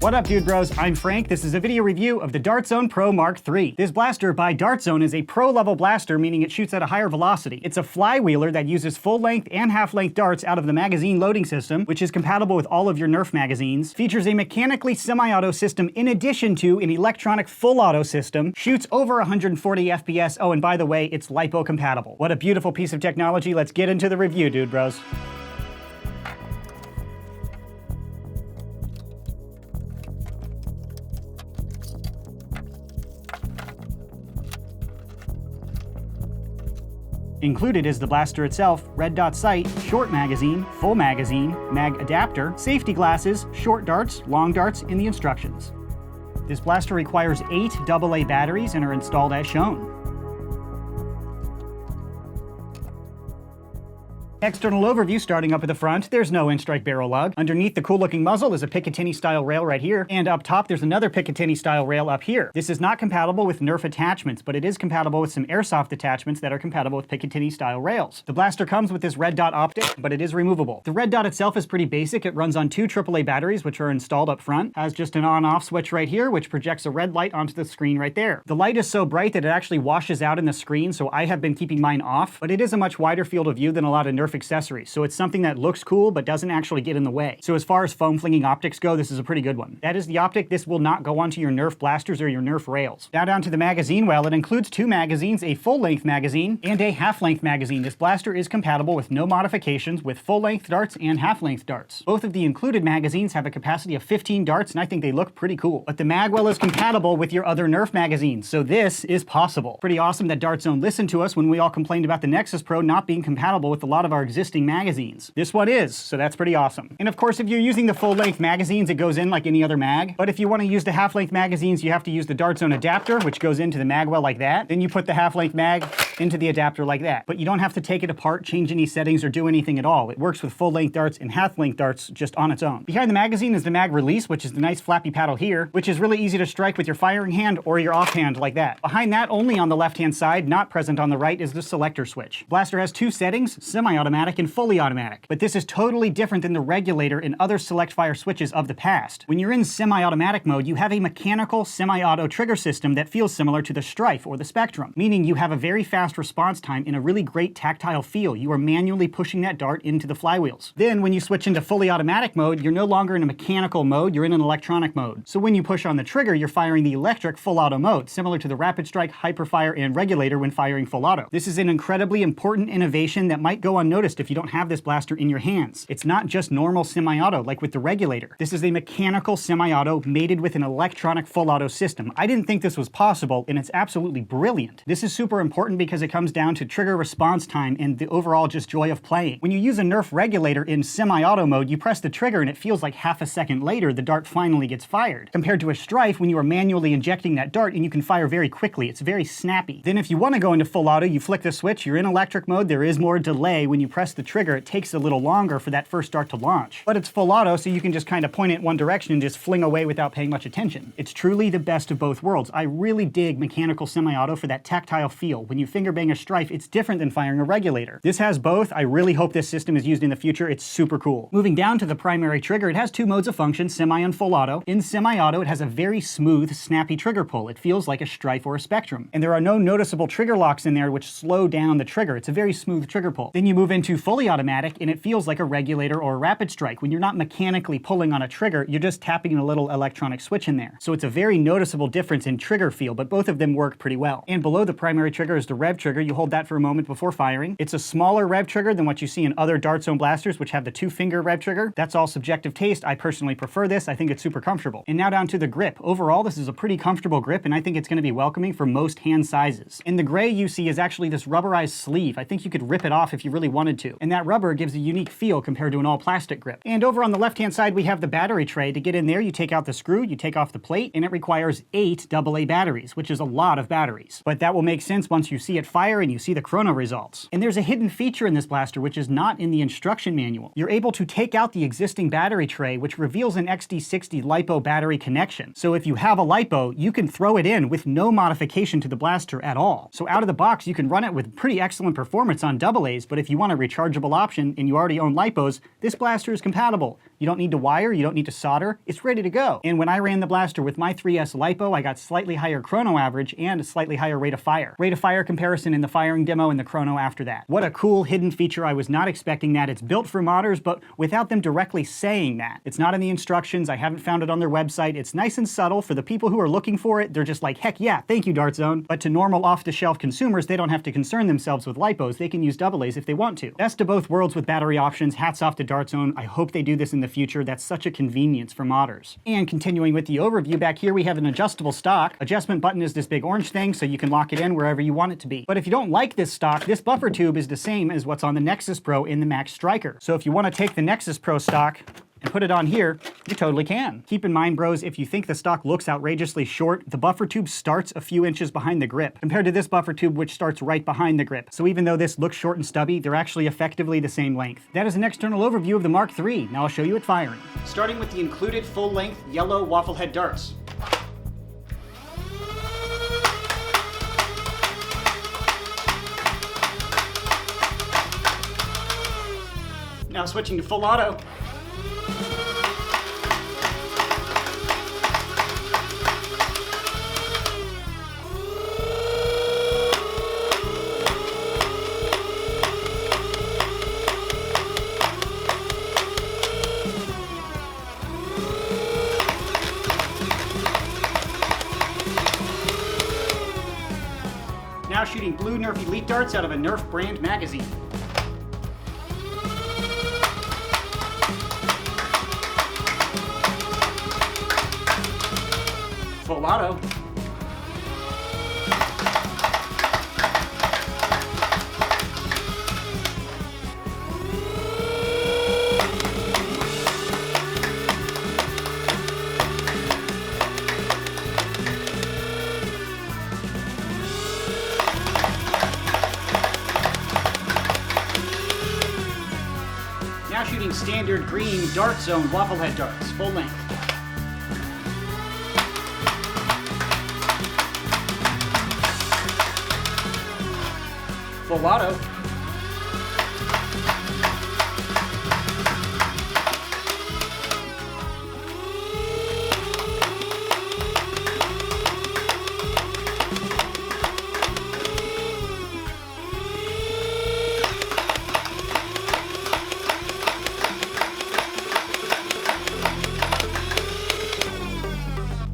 What up, dude bros? I'm Frank. This is a video review of the Dart Zone Pro Mark III. This blaster by Dart Zone is a pro-level blaster, meaning it shoots at a higher velocity. It's a flywheeler that uses full-length and half-length darts out of the magazine loading system, which is compatible with all of your Nerf magazines, features a mechanically semi-auto system in addition to an electronic full-auto system, shoots over 140 FPS, oh, and by the way, it's LiPo compatible. What a beautiful piece of technology. Let's get into the review, dude bros. Included is the blaster itself, red dot sight, short magazine, full magazine, mag adapter, safety glasses, short darts, long darts, and the instructions. This blaster requires 8 AA batteries and are installed as shown. External overview starting up at the front, there's no in-strike barrel lug. Underneath the cool-looking muzzle is a Picatinny style rail right here, and up top there's another Picatinny style rail up here. This is not compatible with Nerf attachments, but it is compatible with some airsoft attachments that are compatible with Picatinny style rails. The blaster comes with this red dot optic, but it is removable. The red dot itself is pretty basic. It runs on 2 AAA batteries, which are installed up front. Has just an on-off switch right here, which projects a red light onto the screen right there. The light is so bright that it actually washes out in the screen, so I have been keeping mine off, but it is a much wider field of view than a lot of Nerf accessories, so it's something that looks cool but doesn't actually get in the way. So as far as foam flinging optics go, this is a pretty good one. That is the optic. This will not go onto your Nerf blasters or your Nerf rails. Now down to the magazine. Well, it includes 2 magazines, a full-length magazine and a half-length magazine. This blaster is compatible with no modifications with full-length darts and half-length darts. Both of the included magazines have a capacity of 15 darts, and I think they look pretty cool. But the magwell is compatible with your other Nerf magazines, so this is possible. Pretty awesome that Dart Zone listened to us when we all complained about the Nexus Pro not being compatible with a lot of our existing magazines. This one is, so that's pretty awesome. And of course, if you're using the full-length magazines, it goes in like any other mag. But if you want to use the half-length magazines, you have to use the Dart Zone adapter, which goes into the magwell like that. Then you put the half-length mag into the adapter like that. But you don't have to take it apart, change any settings, or do anything at all. It works with full-length darts and half-length darts just on its own. Behind the magazine is the mag release, which is the nice flappy paddle here, which is really easy to strike with your firing hand or your offhand like that. Behind that, only on the left-hand side, not present on the right, is the selector switch. Blaster has 2 settings, semi-automatic and fully automatic. But this is totally different than the regulator and other select fire switches of the past. When you're in semi-automatic mode, you have a mechanical semi-auto trigger system that feels similar to the Strife or the Spectrum, meaning you have a very fast response time and a really great tactile feel. You are manually pushing that dart into the flywheels. Then when you switch into fully automatic mode, you're no longer in a mechanical mode, you're in an electronic mode. So when you push on the trigger, you're firing the electric full auto mode, similar to the Rapid Strike, Hyperfire, and Regulator when firing full auto. This is an incredibly important innovation that might go unnoticed if you don't have this blaster in your hands. It's not just normal semi-auto like with the regulator. This is a mechanical semi-auto mated with an electronic full-auto system. I didn't think this was possible, and it's absolutely brilliant. This is super important because it comes down to trigger response time and the overall just joy of playing. When you use a Nerf regulator in semi-auto mode, you press the trigger and it feels like half a second later the dart finally gets fired. Compared to a Strife, when you are manually injecting that dart and you can fire very quickly. It's very snappy. Then if you want to go into full auto, you flick the switch, you're in electric mode, there is more delay. When you press the trigger, it takes a little longer for that first dart to launch. But it's full auto, so you can just kind of point it in one direction and just fling away without paying much attention. It's truly the best of both worlds. I really dig mechanical semi-auto for that tactile feel. When you finger bang a Strife, it's different than firing a regulator. This has both. I really hope this system is used in the future. It's super cool. Moving down to the primary trigger, it has 2 modes of function, semi and full auto. In semi-auto, it has a very smooth, snappy trigger pull. It feels like a Strife or a Spectrum. And there are no noticeable trigger locks in there which slow down the trigger. It's a very smooth trigger pull. Then you move into fully automatic, and it feels like a regulator or a Rapid Strike. When you're not mechanically pulling on a trigger, you're just tapping a little electronic switch in there. So it's a very noticeable difference in trigger feel, but both of them work pretty well. And below the primary trigger is the rev trigger. You hold that for a moment before firing. It's a smaller rev trigger than what you see in other Dart Zone blasters, which have the 2-finger rev trigger. That's all subjective taste. I personally prefer this. I think it's super comfortable. And now down to the grip. Overall, this is a pretty comfortable grip, and I think it's going to be welcoming for most hand sizes. And the gray you see is actually this rubberized sleeve. I think you could rip it off if you really wanted to. And that rubber gives a unique feel compared to an all-plastic grip. And over on the left-hand side, we have the battery tray. To get in there, you take out the screw, you take off the plate, and it requires 8 AA batteries, which is a lot of batteries. But that will make sense once you see it fire and you see the chrono results. And there's a hidden feature in this blaster which is not in the instruction manual. You're able to take out the existing battery tray, which reveals an XD60 LiPo battery connection. So if you have a LiPo, you can throw it in with no modification to the blaster at all. So out of the box, you can run it with pretty excellent performance on AA's, but if you want to a rechargeable option and you already own lipos, this blaster is compatible. You don't need to wire, you don't need to solder, it's ready to go. And when I ran the blaster with my 3S lipo, I got slightly higher chrono average and a slightly higher rate of fire. Rate of fire comparison in the firing demo and the chrono after that. What a cool hidden feature. I was not expecting that. It's built for modders, but without them directly saying that. It's not in the instructions, I haven't found it on their website. It's nice and subtle. For the people who are looking for it, they're just like, heck yeah, thank you, Dart Zone. But to normal off-the-shelf consumers, they don't have to concern themselves with lipos. They can use AA's if they want to. Best of both worlds with battery options. Hats off to Dart Zone. I hope they do this in the future. That's such a convenience for modders. And continuing with the overview, back here we have an adjustable stock. Adjustment button is this big orange thing, so you can lock it in wherever you want it to be. But if you don't like this stock, this buffer tube is the same as what's on the Nexus Pro in the Max Striker. So if you want to take the Nexus Pro stock and put it on here, you totally can. Keep in mind, bros, if you think the stock looks outrageously short, the buffer tube starts a few inches behind the grip, compared to this buffer tube which starts right behind the grip. So even though this looks short and stubby, they're actually effectively the same length. That is an external overview of the Mark III. Now I'll show you it firing. Starting with the included full-length yellow waffle head darts. Now switching to full auto. Now shooting blue Nerf Elite darts out of a Nerf brand magazine. Full auto. Now shooting standard green Dart Zone waffle head darts, full length. Full auto.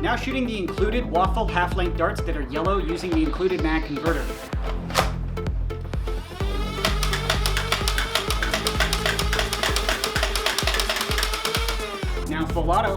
Now shooting the included waffle half-length darts that are yellow using the included mag converter. Now full auto.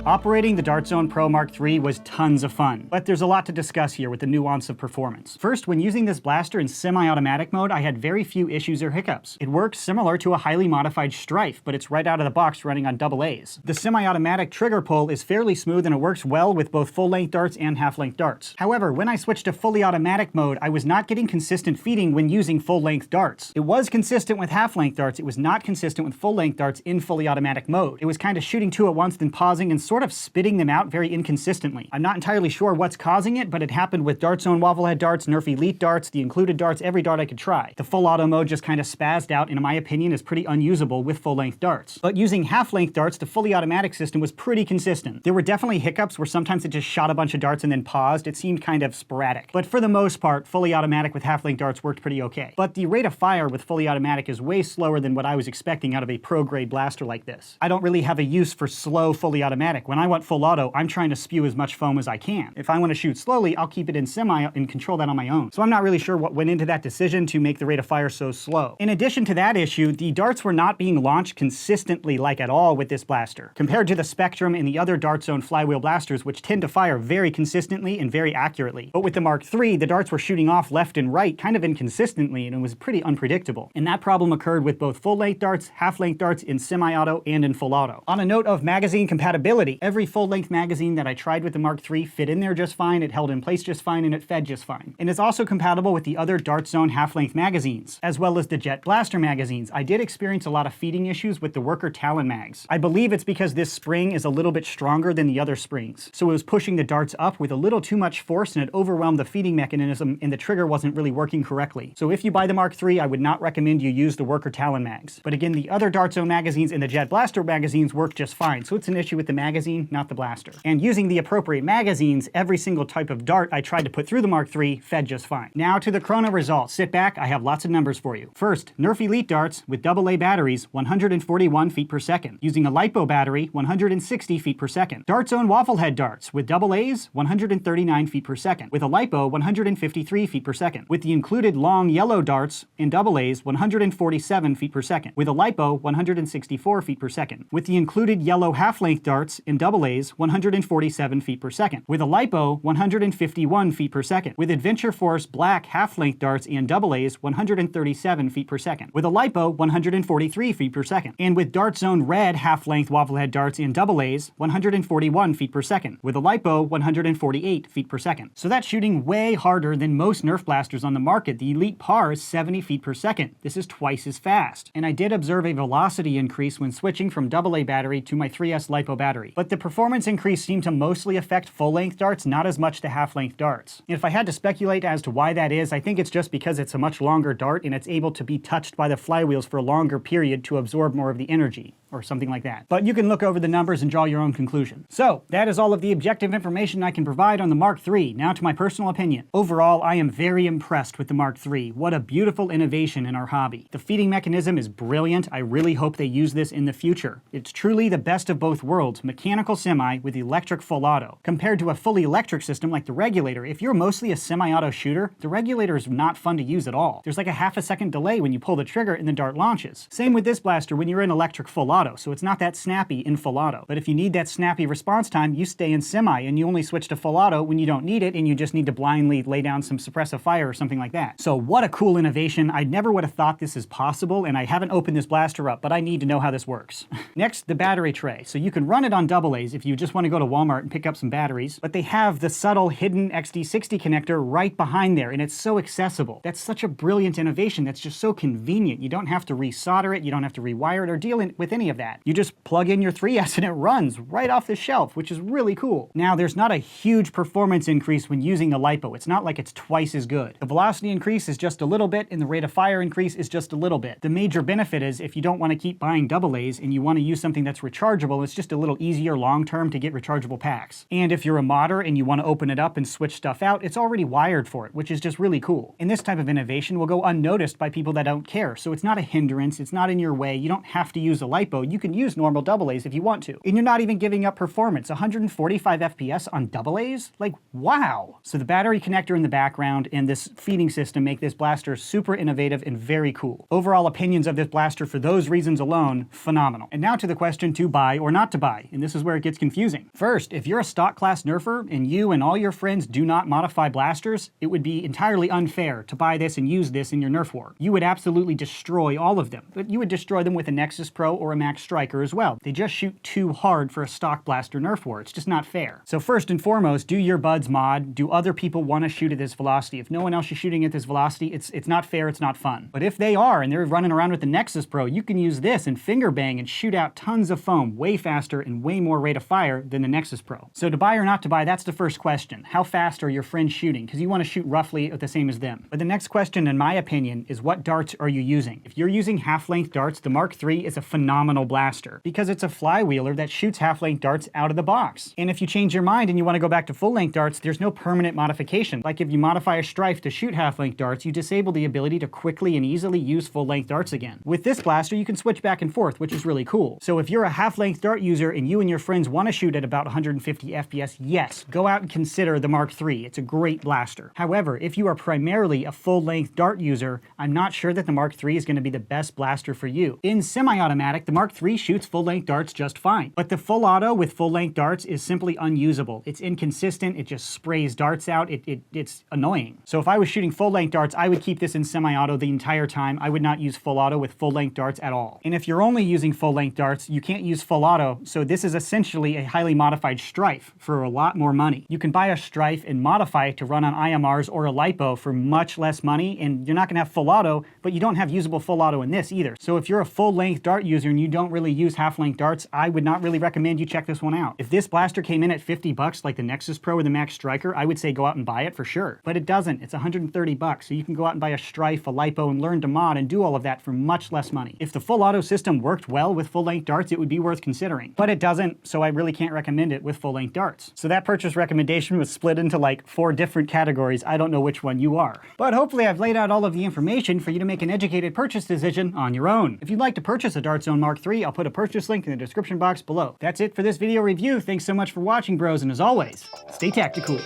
Operating the Dart Zone Pro Mark III was tons of fun, but there's a lot to discuss here with the nuance of performance. First, when using this blaster in semi-automatic mode, I had very few issues or hiccups. It works similar to a highly modified Strife, but it's right out of the box running on AA's. The semi-automatic trigger pull is fairly smooth and it works well with both full-length darts and half-length darts. However, when I switched to fully automatic mode, I was not getting consistent feeding when using full-length darts. It was consistent with half-length darts, it was not consistent with full-length darts in fully automatic mode. It was kind of shooting two at once, then pausing and sort sort of spitting them out very inconsistently. I'm not entirely sure what's causing it, but it happened with Dart Zone Wafflehead darts, Nerf Elite darts, the included darts, every dart I could try. The full auto mode just kind of spazzed out and in my opinion is pretty unusable with full-length darts. But using half-length darts, the fully automatic system was pretty consistent. There were definitely hiccups where sometimes it just shot a bunch of darts and then paused. It seemed kind of sporadic. But for the most part, fully automatic with half-length darts worked pretty okay. But the rate of fire with fully automatic is way slower than what I was expecting out of a pro-grade blaster like this. I don't really have a use for slow fully automatic. When I want full auto, I'm trying to spew as much foam as I can. If I want to shoot slowly, I'll keep it in semi and control that on my own. So I'm not really sure what went into that decision to make the rate of fire so slow. In addition to that issue, the darts were not being launched consistently like at all with this blaster, compared to the Spectrum and the other Dart Zone flywheel blasters, which tend to fire very consistently and very accurately. But with the Mark III, the darts were shooting off left and right kind of inconsistently, and it was pretty unpredictable. And that problem occurred with both full-length darts, half-length darts, in semi-auto, and in full auto. On a note of magazine compatibility, every full-length magazine that I tried with the Mark III fit in there just fine, it held in place just fine, and it fed just fine. And it's also compatible with the other Dart Zone half-length magazines, as well as the Jet Blaster magazines. I did experience a lot of feeding issues with the Worker Talon mags. I believe it's because this spring is a little bit stronger than the other springs, so it was pushing the darts up with a little too much force and it overwhelmed the feeding mechanism and the trigger wasn't really working correctly. So if you buy the Mark III, I would not recommend you use the Worker Talon mags. But again, the other Dart Zone magazines and the Jet Blaster magazines work just fine, so it's an issue with the magazine, not the blaster. And using the appropriate magazines, every single type of dart I tried to put through the Mark III fed just fine. Now to the chrono results. Sit back, I have lots of numbers for you. First, Nerf Elite darts with AA batteries, 141 feet per second. Using a LiPo battery, 160 feet per second. Dart Zone Wafflehead darts with AA's, 139 feet per second. With a LiPo, 153 feet per second. With the included long yellow darts in AA's, 147 feet per second. With a LiPo, 164 feet per second. With the included yellow half-length darts in AA's, 147 feet per second. With a LiPo, 151 feet per second. With Adventure Force black half-length darts in AA's, 137 feet per second. With a LiPo, 143 feet per second. And with Dart Zone red half-length Wafflehead darts in AA's, 141 feet per second. With a LiPo, 148 feet per second. So that's shooting way harder than most Nerf blasters on the market. The Elite par is 70 feet per second. This is twice as fast. And I did observe a velocity increase when switching from AA battery to my 3S LiPo battery. But the performance increase seemed to mostly affect full-length darts, not as much the half-length darts. And if I had to speculate as to why that is, I think it's just because it's a much longer dart and it's able to be touched by the flywheels for a longer period to absorb more of the energy, or something like that. But you can look over the numbers and draw your own conclusion. So, that is all of the objective information I can provide on the Mark III. Now to my personal opinion. Overall, I am very impressed with the Mark III. What a beautiful innovation in our hobby. The feeding mechanism is brilliant. I really hope they use this in the future. It's truly the best of both worlds, mechanical semi with electric full auto. Compared to a fully electric system like the regulator, if you're mostly a semi-auto shooter, the regulator is not fun to use at all. There's like a half a second delay when you pull the trigger and the dart launches. Same with this blaster when you're in electric full auto, so it's not that snappy in full auto. But if you need that snappy response time, you stay in semi and you only switch to full auto when you don't need it and you just need to blindly lay down some suppressive fire or something like that. So what a cool innovation. I never would have thought this is possible, and I haven't opened this blaster up, but I need to know how this works. Next, the battery tray. So you can run it on AA's if you just want to go to Walmart and pick up some batteries, but they have the subtle hidden XD60 connector right behind there, and it's so accessible. That's such a brilliant innovation. That's just so convenient. You don't have to resolder it, you don't have to rewire it or deal with any of that. You just plug in your 3S and it runs right off the shelf, which is really cool. Now, there's not a huge performance increase when using the LiPo. It's not like it's twice as good. The velocity increase is just a little bit, and the rate of fire increase is just a little bit. The major benefit is if you don't want to keep buying AA's and you want to use something that's rechargeable, it's just a little easier long-term to get rechargeable packs. And if you're a modder and you want to open it up and switch stuff out, it's already wired for it, which is just really cool. And this type of innovation will go unnoticed by people that don't care, so it's not a hindrance, it's not in your way, you don't have to use a LiPo, you can use normal AA's if you want to. And you're not even giving up performance. 145 FPS on AA's? Like, wow! So the battery connector in the background and this feeding system make this blaster super innovative and very cool. Overall opinions of this blaster for those reasons alone, phenomenal. And now to the question to buy or not to buy, and this is where it gets confusing. First, if you're a stock class nerfer and you and all your friends do not modify blasters, it would be entirely unfair to buy this and use this in your nerf war. You would absolutely destroy all of them, but you would destroy them with a Nexus Pro or a max striker as well. They just shoot too hard for a stock blaster Nerf war. It's just not fair. So first and foremost, do your buds mod. Do other people want to shoot at this velocity? If no one else is shooting at this velocity, it's not fair, it's not fun. But if they are, and they're running around with the Nexus Pro, you can use this and finger bang and shoot out tons of foam way faster and way more rate of fire than the Nexus Pro. So to buy or not to buy, that's the first question. How fast are your friends shooting? Because you want to shoot roughly the same as them. But the next question, in my opinion, is what darts are you using? If you're using half-length darts, the Mark III is a phenomenal blaster because it's a flywheeler that shoots half-length darts out of the box. And if you change your mind and you want to go back to full-length darts, there's no permanent modification. Like if you modify a Strife to shoot half-length darts, you disable the ability to quickly and easily use full-length darts again. With this blaster, you can switch back and forth, which is really cool. So if you're a half-length dart user and you and your friends want to shoot at about 150 FPS, yes, go out and consider the Mark III. It's a great blaster. However, if you are primarily a full-length dart user, I'm not sure that the Mark III is going to be the best blaster for you. In semi-automatic, the Mark III shoots full-length darts just fine, but the full auto with full-length darts is simply unusable. It's inconsistent, it just sprays darts out, it's annoying. So if I was shooting full-length darts, I would keep this in semi-auto the entire time. I would not use full auto with full-length darts at all. And if you're only using full-length darts, you can't use full auto, so this is essentially a highly modified Strife for a lot more money. You can buy a Strife and modify it to run on IMRs or a LiPo for much less money, and you're not going to have full auto, but you don't have usable full auto in this either. So if you're a full-length dart user and you don't really use half-length darts, I would not really recommend you check this one out. If this blaster came in at 50 bucks like the Nexus Pro or the Max Striker, I would say go out and buy it for sure. But it doesn't. It's 130 bucks, so you can go out and buy a Strife, a LiPo, and learn to mod and do all of that for much less money. If the full auto system worked well with full-length darts, it would be worth considering. But it doesn't, so I really can't recommend it with full-length darts. So that purchase recommendation was split into like 4 different categories. I don't know which one you are. But hopefully I've laid out all of the information for you to make an educated purchase decision on your own. If you'd like to purchase a Dart Zone Mark III, I'll put a purchase link in the description box below. That's it for this video review. Thanks so much for watching, bros, and as always, stay tactical.